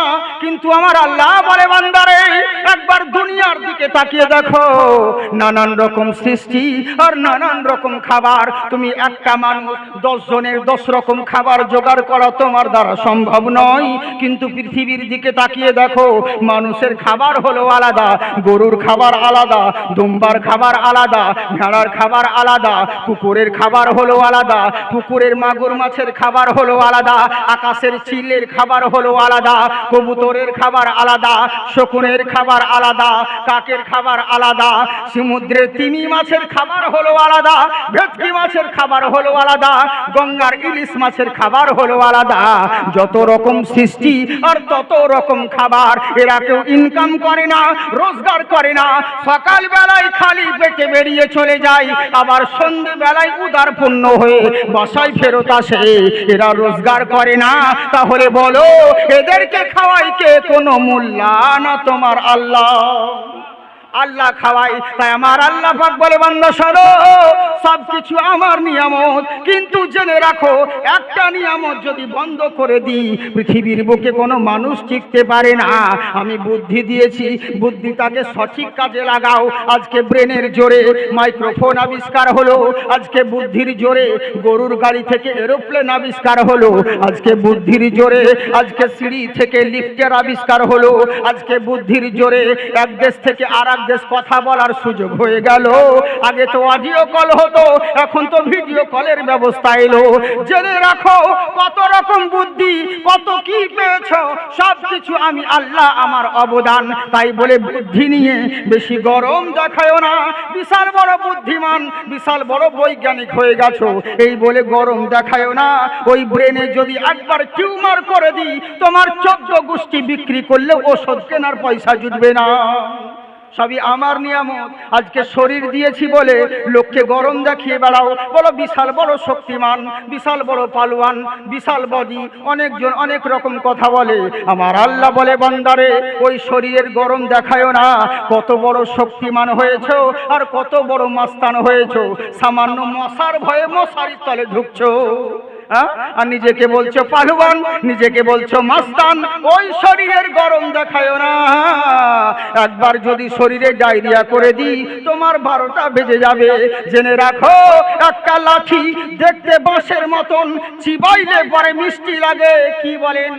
কিন্তু আমার আল্লাহ বলে, বান্দারে একবার দুনিয়ার দিকে তাকিয়ে দেখো, নানান রকম সৃষ্টি আর নানান রকম খাবার। তুমি একটা মানুষ 10 জনের 10 রকম খাবার জোগাড় করা তোমার দ্বারা সম্ভব নয়। কিন্তু পৃথিবীর দিকে তাকিয়ে দেখো, মানুষের খাবার হলো আলাদা, গরুর খাবার আলাদা, দুম্বার খাবার আলাদা, ভেড়ার খাবার আলাদা, কুকুরের খাবার হলো আলাদা, পুকুরের মাগুর মাছের খাবার হলো আলাদা, আকাশের চিলের খাবার হলো আলাদা, কবুতরের খাবার আলাদা, শকুনের খাবার আলাদা, কাকের খাবার আলাদা, সমুদ্রের তিমি মাছের খাবার হলো আলাদা, ভেটকি মাছের খাবার হলো আলাদা, গঙ্গার ইলিশ মাছের খাবার হলো আলাদা। যত রকম সৃষ্টি আর তত রকম খাবার। এরা কেউ ইনকাম করে না, রোজগার করে না, সকাল বেলায় খালি পেটে বেরিয়ে চলে যায়, আবার সন্ধ্যে বেলায় উদারপূর্ণ হয়ে বাসায় ফেরত আসে। এরা রোজগার করে না। তাহলে বলো, এদেরকে খাওয়াই কে? কোনো মোল্লা না তোমার আল্লাহ? আল্লাহ খাওয়াই। তাই আমার আল্লাহ পাক বলে, বান্দা শোনো, সবকিছু আমার নিয়ামত, কিন্তু জেনে রাখো একটা নিয়ামত যদি বন্ধ করে দিই, পৃথিবীর বুকে কোনো মানুষ টিকতে পারে না। আমি বুদ্ধি দিয়েছি, বুদ্ধিটাকে সঠিক কাজে লাগাও। আজকে ব্রেনের জোরে মাইক্রোফোন আবিষ্কার হলো, আজকে বুদ্ধির জোরে গরুর গাড়ি থেকে এরোপ্লেন আবিষ্কার হলো, আজকে বুদ্ধির জোরে আজকে সিঁড়ি থেকে লিফটের আবিষ্কার হলো, আজকে বুদ্ধির জোরে এক দেশ থেকে আর দেশ কথা বলার সুযোগ হয়ে গেল। আগে তো অডিও কল হতো, এখন তো ভিডিও কলের ব্যবস্থা এলো। জেনে রাখো কত রকম বুদ্ধি, কত কি পেয়েছো, সবকিছু আমি আল্লাহ, আমার অবদান। তাই বলে বুদ্ধি নিয়ে বেশি গরম দেখায়ও না। বিশাল বড় বুদ্ধিমান, বিশাল বড় বৈজ্ঞানিক হয়ে গেছো, এই বলে গরম দেখায়ও না। ওই ব্রেনে যদি একবার টিউমার করে দিই, তোমার 14 গোষ্ঠী বিক্রি করলে ওষুধ কেনার পয়সা জুটবে না। সবই আমার নিয়ামত। আজকে শরীর দিয়েছি বলে লোককে গরম দেখিয়ে বেড়াও, বলো বিশাল বড় শক্তিমান, বিশাল বড় পালোয়ান, বিশাল বডি, অনেকজন অনেক রকম কথা বলে। আমার আল্লাহ বলে, বান্দারে ওই শরীরের গরম দেখায়ও না। কত বড় শক্তিমান হয়েছো আর কত বড় মাস্তান হয়েছো, সামান্য মশার ভয়ে মশারির তলে ঢুকছো। আর নিজেকে বলছো পাহলওয়ান, নিজেকে বলছো মাস্তান। ওই শরীরের গরম দেখায় না। একবার যদি শরীরে ডায়রিয়া করে দিই তোমার 12টা বেজে যাবে। জেনে রাখো একটা লাঠি দেখতে বাঁশের মতন, চিবাইলে পরে মিষ্টি লাগে। কি বলেন?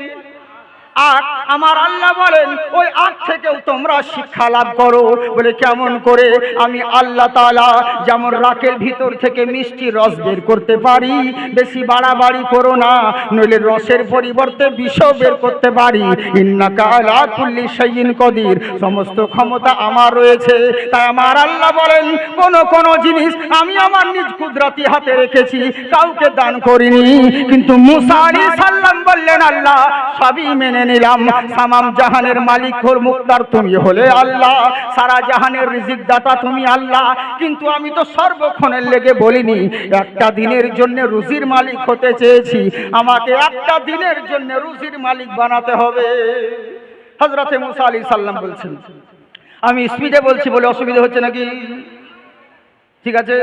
আখ। আমার আল্লাহ বলেন ওই আখ থেকেও তোমরা শিক্ষা লাভ করো। বলে কেমন করে? আমি আল্লাহ তাআলা যেমন রাকের ভিতর থেকে মিষ্টি রস বের করতে পারি, বেশি বাড়াবাড়ি করো না, নইলে রসের পরিবর্তে বিষও বের করতে পারি। ইন্নাকা আলা কুল্লি শাইইন কদির, সমস্ত ক্ষমতা আমার রয়েছে। তাই আমার আল্লাহ বলেন কোন কোন জিনিস আমি আমার নিজ কুদরতি হাতে রেখেছি, কাউকে দান করিনি। কিন্তু মুসা আলাইহিস সালাম বললেন আল্লাহ সবই মেনে নিলাম। তামাম জাহানের মালিক হল মুক্তার তুমি হলে আল্লাহ, সারা জাহানের রিজিক দাতা তুমি আল্লাহ। কিন্তু আমি তো সর্বক্ষণের লেগে বলিনি, একটা দিনের জন্য রুজির মালিক হতে চেয়েছি, আমাকে একটা দিনের জন্য রুজির মালিক বানাতে হবে। হযরতে মুসা আলাইহিস সালাম বলছেন, আমি স্পিডে বলছি বলে অসুবিধা হচ্ছে নাকি? ঠিক আছে,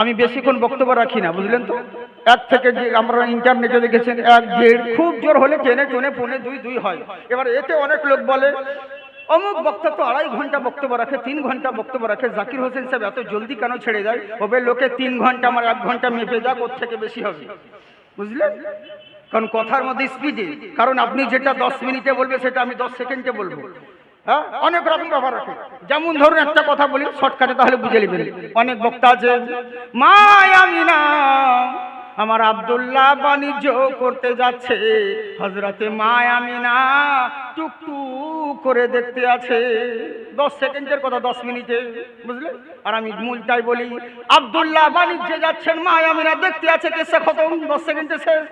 আমি বেশিক্ষণ বক্তব্য রাখি না, বুঝলেন তো? এক থেকে যে আমরা ইন্টারনেটে দেখেছেন 1-1.5, খুব জোর হলে টেনে টেনে 1.5-2 হয়। এবার এতে অনেক লোক বলে অমুক বক্তা তো 2.5 ঘন্টা বক্তব্য রাখে, 3 ঘন্টা বক্তব্য রাখে, জাকির হোসেন সাহেব এত জলদি কেন ছেড়ে যায়? ওবে লোকে 3 ঘন্টা, আমার 1 ঘন্টা মেপে যাক, ওর থেকে বেশি হবে, বুঝলেন? কারণ কথার মধ্যে স্পিডে, কারণ আপনি যেটা 10 মিনিটে বলবে সেটা আমি 10 সেকেন্ডে বলবো। হ্যাঁ, অনেক রকম ব্যাপার আছে। যেমন ধরুন একটা কথা বলি শর্টকাটে, তাহলে বুঝে নেবেন। অনেক বক্তা আছে, মা আমিনা আমার আব্দুল্লাহ বাণিজ্য করতে যাচ্ছে, হযরতে মা আমিনা টুকটুক করে দেখতে আছে। 10 সেকেন্ডের কথা 10 মিনিটে, বুঝলেন? আর আমি মূলটাই বলি, আব্দুল্লাহ বাণিজ্যে যাচ্ছেন, মা আমিনা দেখতে আছে, কেসে খতম, 10 সেকেন্ডে শেষ,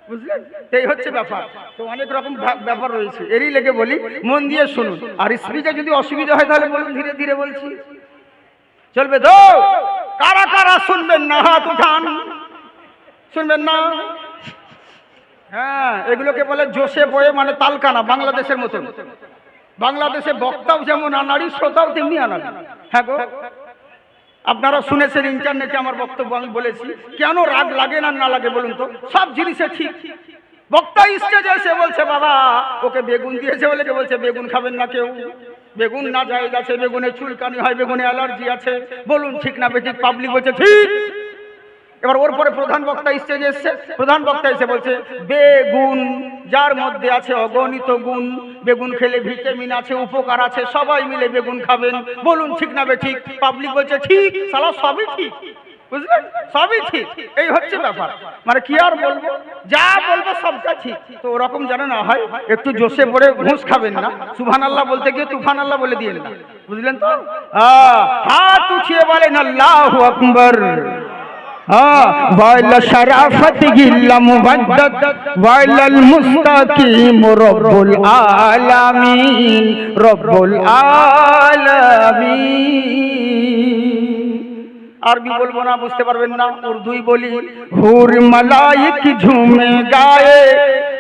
বুঝলেন? এই হচ্ছে ব্যাপার। তো অনেক রকম ব্যাপার রয়েছে, এরই লেগে বলি মন দিয়ে শুনুন। আর স্পিডে যদি অসুবিধা হয় তাহলে বলুন, ধীরে ধীরে বলছি, চলবে তো? কারা কারা শুনবেন না হাত উঠান, শুনবেন না? হ্যাঁ, এগুলোকে বলে জোশে বয়ে, মানে তালকানা, বাংলাদেশের মতন। বাংলাদেশে বক্তাও যেমন আনাড়ি, শ্রোতাও তেমনি আনাড়ি। হ্যাঁ গো, আপনারা শুনেছেন ইন্টারনেটে আমার বক্তব্য আমি বলেছি। কেন রাগ লাগে না না লাগে বলুন তো? সব জিনিসে ঠিক। বক্তা স্টেজে এসে বলছে বাবা ওকে বেগুন দিয়েছে বলে, কে বলছে বেগুন খাবেন না কেউ, বেগুন না জায়েজ আছে, বেগুনে চুলকানি হয়, বেগুনে অ্যালার্জি আছে, বলুন ঠিক না বেঠিক? পাবলিক বলছে ঠিক। এবার ওর পরে প্রধান বক্তা স্টেজে এসছে, প্রধান বক্তা এসে বলছে বেগুন যার মধ্যে আছে অগণিত গুণ, বেগুন খেলে ভিটামিন আছে, উপকার আছে, সবাই মিলে বেগুন খাবেন, বলুন ঠিক না বেঠিক? পাবলিক বলছে ঠিক। সালা সবই ঠিক, বুঝলেন? সবই ঠিক। এই হচ্ছে ব্যাপার। মানে কি আর বলবো, যা বলবো সবটা ঠিক। তো ওরকম যেন না হয়, একটু জোশে পড়ে ঘুষ খাবেন না, সুবহানাল্লাহ বলতে গিয়ে তুফানাল্লাহ বলে দিয়েন না, বুঝলেন তো? হাত উঠিয়ে বলেন আল্লাহু আকবার। वाला शराफत गिल्ला मुबद्दत वालल मुस्तकीम रब्बुल आलमीन, रब्बुल आलमीन। আরবি বলবো না, বুঝতে পারবেন না, উর্দুই বলি। হুর মালাইক ঝুমে গায়ে,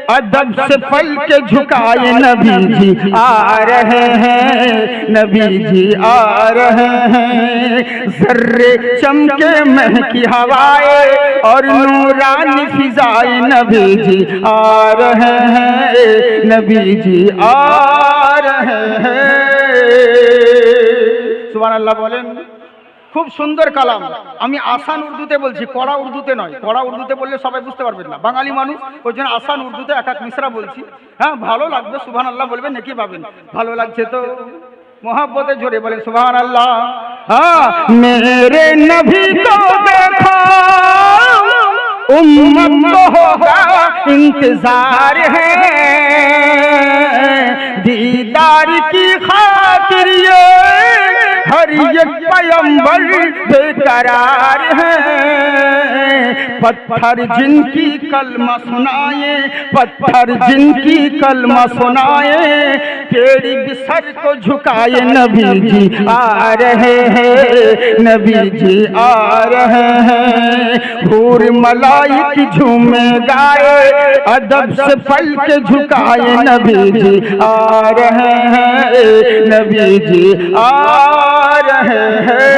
अदब से पल के झुकाए, नबी जी आ रहे हैं, नबी जी आ रहे हैं। जर्रे चमके महकी हवाए और नूरानी फिजाए, नबी जी आ रहे हैं, नबी जी आ रहे हैं। सुभानाल्लाह बोलें। খুব সুন্দর কালাম। আমি আসান উর্দুতে বলছি, কড়া উর্দুতে নয়। কড়া উর্দুতে বললে সবাই বুঝতে পারবেন না, বাঙালি মানুষ, ওই জন্য আসান উর্দুতে এক এক মিসরা বলছি। হ্যাঁ, ভালো লাগবে, সুবহানাল্লাহ বলবেন, নেকি পাবেন। ভালো লাগছে তো মোহাব্বতে জোরে বলেন সুবহানাল্লাহ। হ্যাঁ, মেরে নবী को देखो उम्मत को होगा इंतजार है, दीदार की खातिर ये हर एक पैगंबर बेकरार है। पत्थर जिनकी कलमा सुनाए, पत्थर जिनकी कलमा सुनाए, तेरी भी सर को झुकाए, नबी जी आ रहे हैं, नबी जी आ रहे हैं। हूर मलाइक झूमे गाए, अदब से पल के झुकाए, नबी जी आ रहे हैं, नबी जी आ रहे हैं।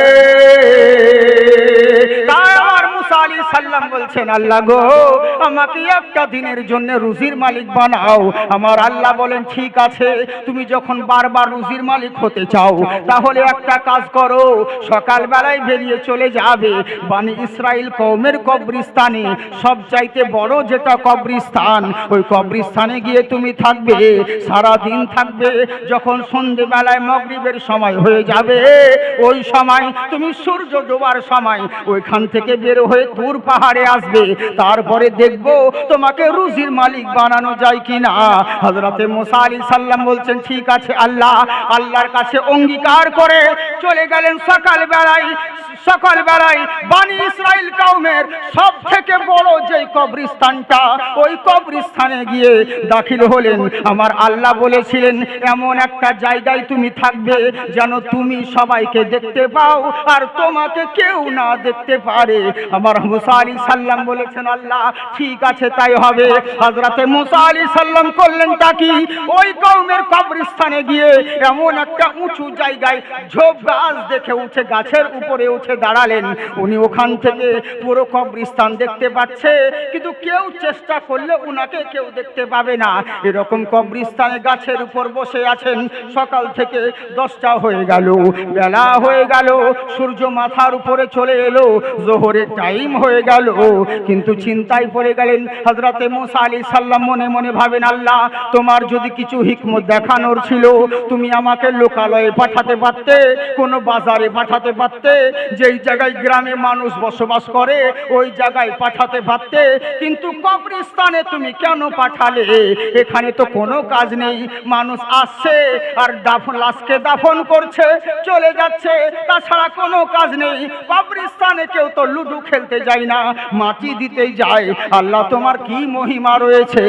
সাল্লাম বলছেন, আল্লাহ গো, আমাকে একটা দিনের জন্য রুজির মালিক বানাও। আমার আল্লাহ বলেন, ঠিক আছে, তুমি যখন বারবার রুজির মালিক হতে চাও, তাহলে একটা কাজ করো, সকালবেলায় বেরিয়ে চলে যাবে বানি ইসরাইল কওমের কবরস্থানে, সবচাইতে বড় যেটা কবরস্থান, ওই কবরস্থানে গিয়ে তুমি থাকবে, সারা দিন থাকবে। যখন সন্ধ্যেবেলায় মাগরিবের সময় হয়ে যাবে, ওই সময় তুমি সূর্য ডোবার সময় ওইখান থেকে বের হয়ে তুর পাহাড়ে আসবে। তারপরে দেখবো তোমাকে রুজির মালিক বানানো যায় কিনা। হযরতে মুসা আলাইহিস সালাম বলছেন, ঠিক আছে আল্লাহ। আল্লাহর কাছে অঙ্গীকার করে চলে গেলেন সকালবেলায় বানি ইসরাইল কওমের সব থেকে বড় যে কবরস্থানটা, ওই কবরস্থানে গিয়ে দাখিল হলেন। আমার আল্লাহ বলেছিলেন, এমন একটা জায়গায় তুমি থাকবে যেন তুমি সবাইকে দেখতে পাও আর তোমাকে কেউ না দেখতে পারে। আমার মুসা আলাইহিস সালাম বলেছেন, আল্লাহ ঠিক আছে, তাই হবে। হযরতে মুসা আলাইহিস সালাম করলেন তা কি, ওই কওমের কবরস্থানে গিয়ে এমন একটা উঁচু জায়গায় ঝোপ গাছ দেখে উঠে গাছের উপরে উঠে দাঁড়ালেন। উনি ওখান থেকে পুরো কবরস্থান দেখতে পাচ্ছে, কিন্তু কেউ চেষ্টা করলে উনাকে কেউ দেখতে পাবে না। এরকম কবরস্থানে গাছের উপর বসে আছেন। সকাল থেকে 10টা হয়ে গেল, বেলা হয়ে গেল, সূর্য মাথার উপরে চলে এলো, জোহরের টাইম হয়ে গেল, কিন্তু চিন্তায় পড়ে গেলেন। হযরতে মুসা আলাইহিস সালাম মনে মনে ভাবেন, আল্লাহ তোমার যদি কিছু হিকমত দেখানোর ছিল, তুমি আমাকে লোকালয়ে পাঠাতে পারতে, কোনো বাজারে পাঠাতে পারতে, যেই জায়গায় গ্রামে মানুষ বসবাস করে ওই জায়গায় পাঠাতে পারতে, কিন্তু কবরস্থানে তুমি কেন পাঠালে? এখানে তো কোনো কাজ নেই, মানুষ আসছে আর লাশকে দাফন করছে, চলে যাচ্ছে, তাছাড়া কোনো কাজ নেই। কবরস্থানে কেউ তো লুডু খেলতে যায় না, মাটি দিতেই যায়। আল্লাহ তোমার কি মহিমা রয়েছে,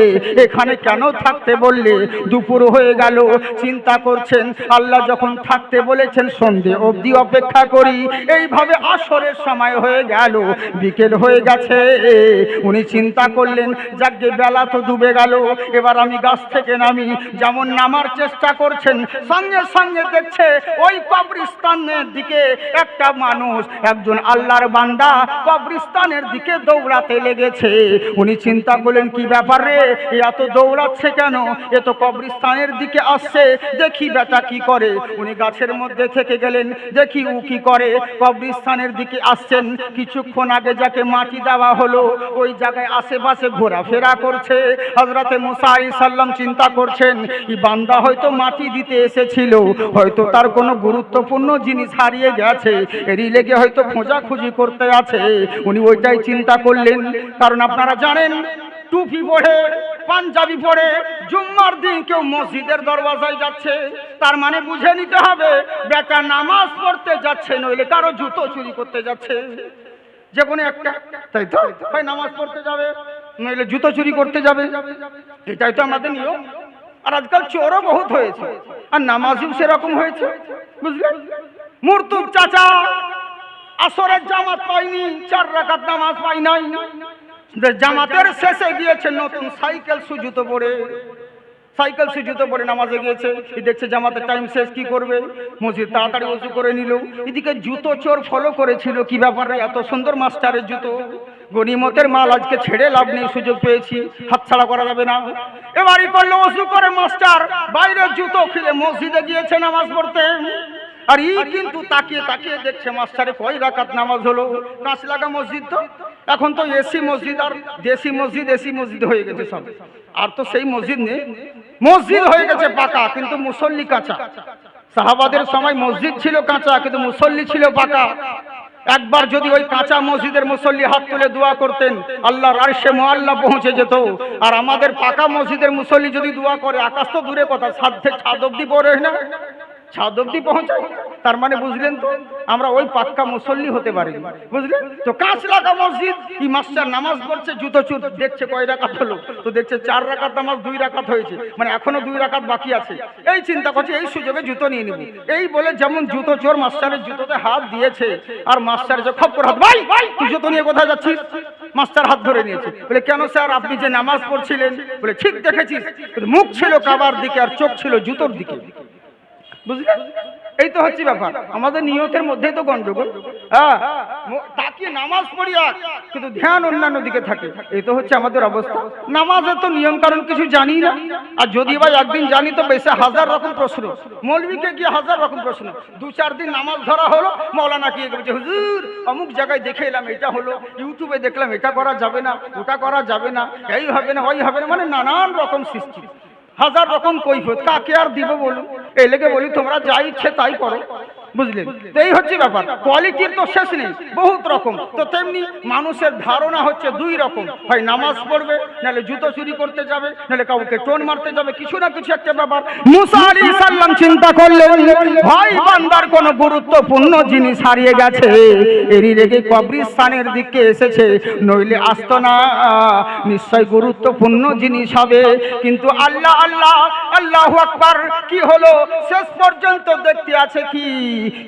এখানে কেন থাকতে বললে? দুপুর হয়ে গেল, চিন্তা করছেন, আল্লাহ যখন থাকতে বলেছেন সন্ধে অবধি অপেক্ষা করি, এইভাবে আসরের সময় হয়ে গেল, বিকেল হয়ে গেছে। উনি চিন্তা করলেন, যাকে বেলা তো ডুবে গেল, এবার আমি গাছ থেকে নামি। যেমন নামার চেষ্টা করছেন, সঙ্গে সঙ্গে দেখছে ওই কবরস্থানের দিকে একটা মানুষ, একজন আল্লাহর বান্দা কবরস্থানের দিকে দৌড়াতে লেগেছে। উনি চিন্তা করলেন, কি ব্যাপার রে, এত দৌড়াচ্ছে কেন? এ তো কবরস্থানের দিকে আসছে, দেখি বেটা কি করে। উনি গাছের মধ্যে থেকে গেলেন, দেখি ও কি করে। কবরস্থানের দিকে আসছেন, কিছুক্ষণ আগে যাকে মাটি দেওয়া হলো ওই জায়গায় আশেপাশে ঘোরাফেরা করছে। হযরতে মুসা আলাইহিস সালাম চিন্তা করছেন, এই বান্দা হয়তো মাটি দিতে এসেছিল, হয়তো তার কোনো গুরুত্বপূর্ণ জিনিস হারিয়ে গেছে, এরই লেগে হয়তো খোঁজাখুঁজি করতে আছে। উনি ওইটাই চিন্তা করলেন। কারণ আপনারা জানেন, টুপি পরে পাঞ্জাবি পরে জুম্মার দিন কেউ মসজিদের দরওয়াজায় যাচ্ছে, তার মানে বুঝে নিতে হবে বেটা নামাজ পড়তে যাচ্ছে, নইলে কারো জুতো চুরি করতে যাচ্ছে। যে কোনো একটা, তাই তো ভাই, নামাজ পড়তে যাবে নইলে জুতো চুরি করতে যাবে, এটাই তো আমাদের নিয়ম। আর আজকাল চোরও বহুত হয়েছে, আর নামাজিও সেরকম হয়েছে, বুঝলেন। মুরতুব চাচা আসরের জামাত পাইনি, 4 রাকাত নামাজ পাই নাই, জামাতের শেষে গিয়েছে নতুন সাইকেল সুজুতো পরে নামাজে গিয়েছে। দেখছে জামাতের টাইম শেষ, কি করবে? মসজিদ তাড়াতাড়ি ওযু করে নিল। এদিকে জুতো চোর ফলো করেছিল, কি ব্যাপারে এত সুন্দর মাস্টারের জুতো, গনিমতের মাল, আজকে ছেড়ে লাভ নেই, সুযোগ পেয়েছি, হাতছাড়া করা যাবে না। এবারই করলো ওযু করে মাস্টার, বাইরে জুতো খুলে মসজিদে গিয়েছে নামাজ পড়তে। আর ই কিন্তু তাকিয়ে তাকিয়ে দেখছে মাস্টারে কয় রাকাত নামাজ হলো। কাঁচ লাগা মসজিদ তো, এখন তো এসি মসজিদ আর এসি মসজিদ হয়ে গেছে সব। আর তো সেই মসজিদ নেই, মসজিদ হয়ে গেছে পাকা, কিন্তু মুসল্লি কাঁচা। সাহাবাদের সময় মসজিদ ছিল কাঁচা, কিন্তু মুসল্লি ছিল পাকা। একবার যদি ওই কাঁচা মসজিদের মুসল্লি হাত তুলে দোয়া করতেন, আল্লাহর আরশে মুআল্লা পৌঁছে যেত। আর আমাদের পাকা মসজিদের মুসল্লি যদি দোয়া করে, আকাশ তো দূরে কথা, ছাদ অব্দি পড়ে না, ছাদ অব্দি পৌঁছায়। তার মানে বুঝলেন তো, আমরা ওই পাক্কা মুসল্লি হতে পারি, বুঝলেন তো। কাঁচ লাগা মসজিদ, এই মাস্টার নামাজ পড়ছে, জুতো চুর দেখছে কয় রাকাত হলো, তো দেখছে 4 রাকাত নামাজ 2 রাকাত হয়েছে, মানে এখনো 2 রাকাত বাকি আছে। এই চিন্তা করছে, এই সুযোগে জুতো নিয়ে নিব। এই বলে যেমন জুতো চোর মাস্টারের জুতোতে হাত দিয়েছে, আর মাস্টার যে খপ করে হাত, ভাই তুই জুতো নিয়ে কোথায় যাচ্ছিস? মাস্টার হাত ধরে নিয়েছে, বলে কেন স্যার, আপনি যে নামাজ পড়ছিলেন? বলে ঠিক দেখেছিস, মুখ ছিল কাবার দিকে আর চোখ ছিল জুতোর দিকে। বুঝলেন? এই তো হচ্ছে ব্যাপার, আমাদের নিয়তের মধ্যেই তো গন্ডগোল। তাকিয়ে নামাজ পড়ি কিন্তু ধ্যান অন্যান্য দিকে থাকে, এই তো হচ্ছে আমাদের অবস্থা। নামাজের তো নিয়ম কারণ কিছু জানি না, আর যদি ভাই একদিন জানি তো বেশি হাজার রকম প্রশ্ন, মৌলবীকে গিয়ে হাজার রকম প্রশ্ন। 2-4 দিন নামাজ ধরা হলো, মৌলানা কি বলছে, হুজুর অমুক জায়গায় দেখে এলাম এটা হলো, ইউটিউবে দেখলাম এটা করা যাবে না, ওটা করা যাবে না, এই হবে না ওই হবে না, মানে নানান রকম সৃষ্টি, হাজার রকম কৈফিয়ত, কাকে আর দিব বলুন? এই লেগে বলি তোমরা যা ইচ্ছে তাই করো, বুঝলেন? তো এই হচ্ছে ব্যাপার, কোয়ালিটির তো শেষ নেই, বহুত রকম। তো তেমনি মানুষের ধারণা হচ্ছে 2 রকম, হয় নামাজ পড়বে, নাহলে জুতো চুরি করতে যাবে, নাহলে কাউকে টোন মারতে যাবে, কিছু না কিছু একটা ব্যাপার। মুসা আলাইহিস সালাম চিন্তা করলেন, ভাই বান্দার কোনো গুরুত্বপূর্ণ জিনিস হারিয়ে গেছে, এরই লেগে কবরস্থানের দিকে এসেছে, নইলে আসতো না, নিশ্চয় গুরুত্বপূর্ণ জিনিস হবে। কিন্তু আল্লাহ আল্লাহ আল্লাহু আকবার, কি হলো শেষ পর্যন্ত দেখতে আছে কি,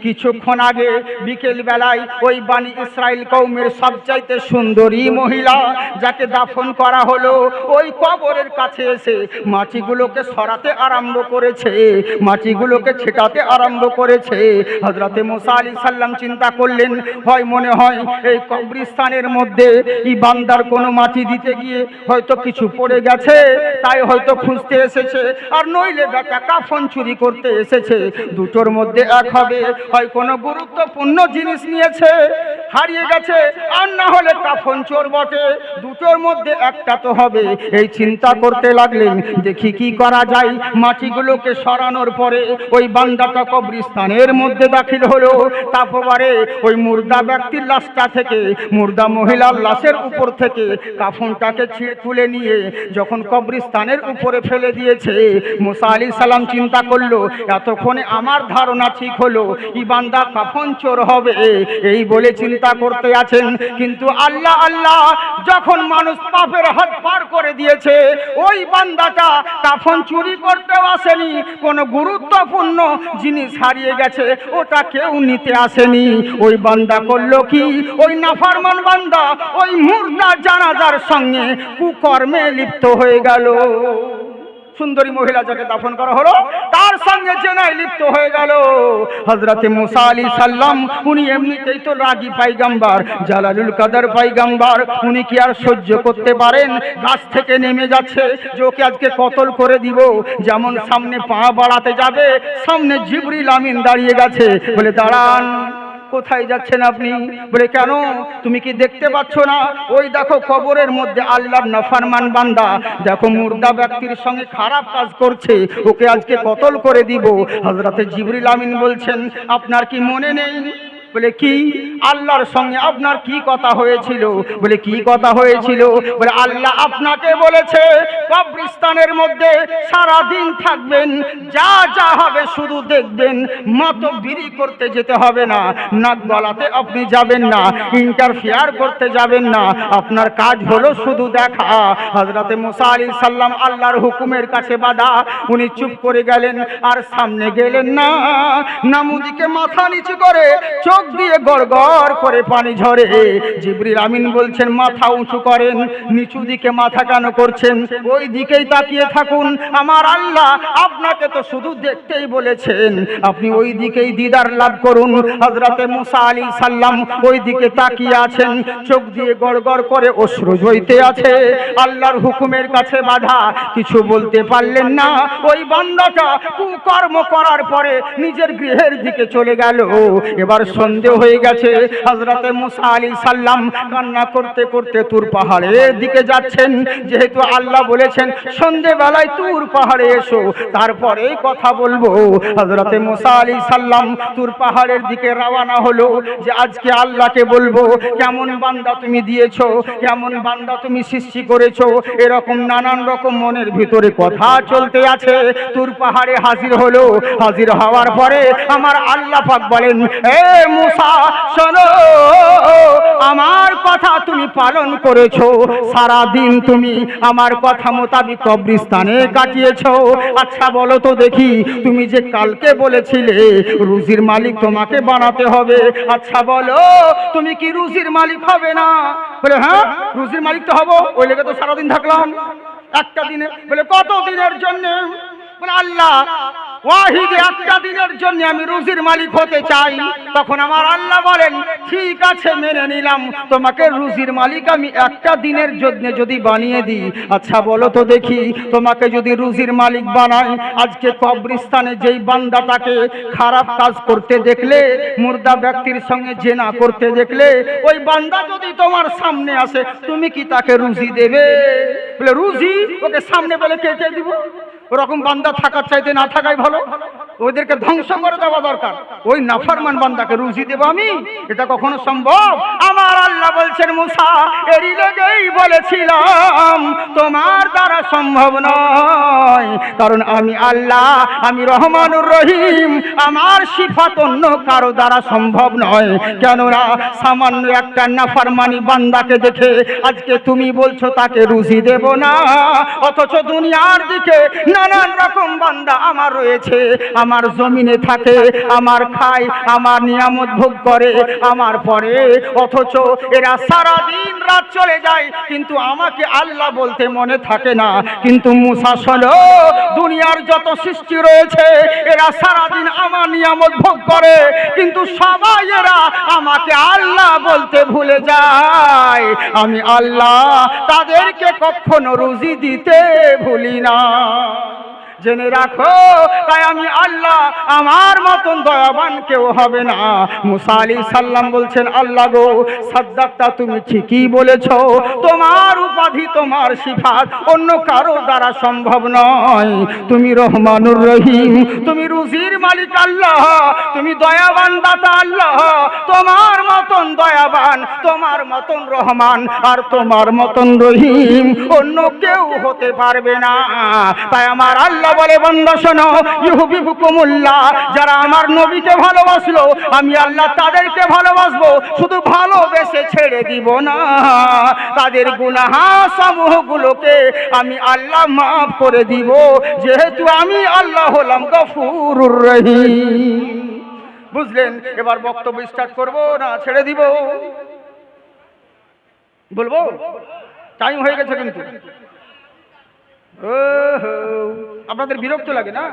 কিছুক্ষণ আগে বিকেল বেলায় ওই বানি ইসরাইল কওমের সবচাইতে সুন্দরী মহিলা যাকে দাফন করা হলো, ওই কবরের কাছে এসে মাটিগুলোকে সরাতে আরম্ভ করেছে, মাটিগুলোকে ছেটাতে আরম্ভ করেছে। হযরতে মুসা আলাইহিস সালাম চিন্তা করলেন, হয় মনে হয় এই কবরস্থানের মধ্যে এই বান্দার কোনো মাটি দিতে গিয়ে হয়তো কিছু পড়ে গেছে, তাই হয়তো খুঁজতে এসেছে, আর নইলে বেটা কাফন চুরি করতে এসেছে, দুটোর মধ্যে এক হবে, হয় কোনো গুরুত্বপূর্ণ জিনিস নিয়েছে হারিয়ে গেছে, আর না হলে কাফন চোর বটে, দুটোর মধ্যে একটা তো হবে। এই চিন্তা করতে লাগলেন, দেখি কি করা যায়। মাটিগুলোকে সরানোর পরে ওই বান্দাটা কবরস্থানের মধ্যে দাখিল হলো, তারপরে ওই মুর্দা ব্যক্তির লাশটা থেকে, মুর্দা মহিলার লাশের উপর থেকে কাফনটাকে তুলে নিয়ে যখন কবরস্থানের উপরে ফেলে দিয়েছে, মুসা আলাইহিস সালাম চিন্তা করলো, এতক্ষণে আমার ধারণা ঠিক হলো, এই বান্দা কাফন চোর হবে, এই বলে চিন্তা করতে আছেন। কিন্তু আল্লাহ আল্লাহ, যখন মানুষ পাপের হাত পার করে দিয়েছে, ওই বান্দাটা কাফন চুরি করতেও আসেনি, কোনো গুরুত্বপূর্ণ জিনিস হারিয়ে গেছে ওটা কেউ নিতে আসেনি। ওই বান্দা করলো কি, ওই নাফরমান বান্দা ওই মুর্দা জানাজার সঙ্গে কুকর্মে লিপ্ত হয়ে গেল। সুন্দরী মহিলা যাকে দাফন করা হলো তার সঙ্গে জেনায় লিপ্ত হয়ে গেল। হযরতে মুসা আলাইহিস সালাম উনি এমনিতেই তো রাগী পয়গম্বর, জালালুল কদর পয়গম্বর, উনি কি আর সহ্য করতে পারেন? গাছ থেকে নেমে যাচ্ছে যে ওকে আজকে কতল করে দিব, যেমন সামনে পা বাড়াতে যাবে, সামনে জিবরিল আমিন দাঁড়িয়ে গেছে, বলে দাঁড়ান, কোথায় যাচ্ছেন আপনি? বলে কেন, তুমি কি দেখতে পাচ্ছ না, ওই দেখো কবরের মধ্যে আল্লাহর নাফরমান বান্দা, দেখো মুর্দা ব্যক্তির সঙ্গে খারাপ কাজ করছে, ওকে আজকে কতল করে দিব। হযরতে জিবরিল আমিন বলছেন, আপনার কি মনে নেই? বলে কি, আল্লাহর সঙ্গে আপনার কি কথা হয়েছিল? বলে কি কথা হয়েছিল? বলে আল্লাহ আপনাকে বলেছে কবরস্থানের মধ্যে সারা দিন থাকবেন, যা যা হবে শুধু দেখবেন, মাতব্বরি করতে যেতে হবে না, নাক গলাতে আপনি যাবেন না, ইন্টারফেয়ার করতে যাবেন না, আপনার কাজ হলো শুধু দেখা। হযরতে মুসা আলাইহিস সালাম আল্লাহর হুকুমের কাছে বাধা, উনি চুপ করে গেলেন, আর সামনে গেলেন না, নামুদিকে মাথা নিচু করে চোখ দিয়ে গড় গড় করে পানি ঝরে। জিবরিল আমিন বলছেন, মাথা উঁচু করেন, নিচু দিকে মাথা কেন করছেন? ওই দিকেই তাকিয়ে থাকুন, আমার আল্লাহ আপনাকে তো শুধু দেখতেই বলেছেন, আপনি ওই দিকেই দিদার লাভ করুন। হযরতে মুসা আলাইহিস সালাম ওই দিকে তাকিয়ে আছেন, চোখ দিয়ে গড় গড় করে অশ্রু ঝরতে আছে, আল্লাহর হুকুমের কাছে বাধা, কিছু বলতে পারলেন না। ওই বান্দাটা কুকর্ম করার পরে নিজের গৃহের দিকে চলে গেল। এবার সন্দেহ হয়ে গেছে, হযরতে মুসা আলাইহিস সালাম কান্না করতে করতে তুর পাহাড়ের দিকে যাচ্ছেন, যেহেতু আল্লাহ বলেছেন সন্ধ্যেবেলায় তুর পাহাড়ে এসো, তারপরে কথা বলবো। হযরতে মুসা আলাইহিস সালাম তুর পাহাড়ের দিকে রওনা হলো, যে আজকে আল্লাহকে বলবো কেমন বান্দা তুমি দিয়েছো, কেমন বান্দা তুমি সৃষ্টি করেছো, এরকম নানান রকম মনের ভিতরে কথা চলতে আছে। তুর পাহাড়ে হাজির হলো, হাজির হওয়ার পরে আমার আল্লাহ পাক বলেন, এ মুসা শোনো, আমার কথা তুমি পালন করেছো, সারা দিন তুমি আমার কথা মোতাবিক কবরস্থানে কাটিয়েছো। আচ্ছা বলো তো দেখি, তুমি যে কালকে বলেছিলে রুজির মালিক তোমাকে বানাতে হবে, আচ্ছা বলো তুমি কি রুজির মালিক হবে না? বলে হ্যাঁ, রুজির মালিক তো হবো, ওই লেগে তো সারাদিন থাকলাম। একটা দিনে? বলে কত দিনের জন্য? বলে আল্লাহ ওয়াহিদ একটা দিনের জন্য আমি রুজির মালিক হতে চাই, তখন আমার আল্লাহ বলেন ঠিক আছে মেনে নিলাম, তোমাকে রুজির মালিক আমি একটা দিনের জন্য যদি বানিয়ে দিই। আচ্ছা বলো তো দেখি, তোমাকে যদি রুজির মালিক বানাই, আজকে কবরস্থানে যেই বান্দাটাকে খারাপ কাজ করতে দেখলে, মুর্দা ব্যক্তির সঙ্গে জেনা করতে দেখলে, ওই বান্দা যদি তোমার সামনে আসে, তুমি কি তাকে রুজি দেবে? বলে রুজি ওকে সামনে বলে কেটে দিব। ওরকম বান্দা থাকার চাইতে না থাকাই ভালো, ওদেরকে ধ্বংস করে দেওয়া দরকার। ওই নাফরমান বান্দাকে রুজি দেব আমি? এটা কখনো সম্ভব? আমার আল্লাহ বলছেন মুসা এরই লেগেই বলেছিলাম তোমার দ্বারা সম্ভব নয়, কারণ আমি আল্লাহ, আমি রহমানুর রহিম, আমার সিফাত অন্য কারো দ্বারা সম্ভব নয়। কেননা সামান্য একটা নাফরমানি বান্দাকে দেখে আজকে তুমি বলছো তাকে রুজি দেব না, অথচ দুনিয়ার দিকে নানান রকম বান্দা আমার রয়েছে, আমার জমিনে থাকে, আমার খায়, আমার নিয়ামত ভোগ করে আমার পরে, অথচ এরা সারা দিন রাত চলে যায় কিন্তু আমাকে আল্লাহ বলতে মনে থাকে না। কিন্তু মুসা শোনো, দুনিয়ার যত সৃষ্টি রয়েছে এরা সারা দিন আমার নিয়ামত ভোগ করে, কিন্তু সবাই এরা আমাকে আল্লাহ বলতে ভুলে যায়। আমি আল্লাহ তাদেরকে কখনো রুজি দিতে ভুলি না। জেনে রাখো, তাই আমি আল্লাহ, আমার মতন দয়াবান কেউ হবে না। মুসা আলাইহিস সালাম বলছেন আল্লাহ গো, সাদ্দাকতা, তুমি ঠিকই বলেছো, তোমার উপাধি, তোমার সিফাত অন্য কারো দ্বারা সম্ভব নয়। তুমি রহমানুর রহিম, তুমি রুজির মালিক আল্লাহ, তুমি দয়াবান দাতা আল্লাহ, তোমার মতন দয়াবান, তোমার মতন রহমান আর তোমার মতন রহিম অন্য কেউ হতে পারবে না। তাই আমার আল্লাহ বলে বান্দা শোনো, ইউহিব্বুকুমুল্লাহ, যারা আমার নবীকে ভালোবাসলো আমি আল্লাহ তাদেরকে ভালোবাসবো, শুধু ভালোবেসে ছেড়ে দিব না, তাদের গুনাহ সমূহগুলোকে আমি আল্লাহ মাফ করে দিব, যেহেতু আমি আল্লাহ হলাম গফুরুর রহিম। বুঝলেন? এবার বক্তব্য স্টার্ট করব না ছেড়ে দিব? বলবো? টাইম হয়ে গেছে কিন্তু। আপনাদের বিরক্ত লাগে না?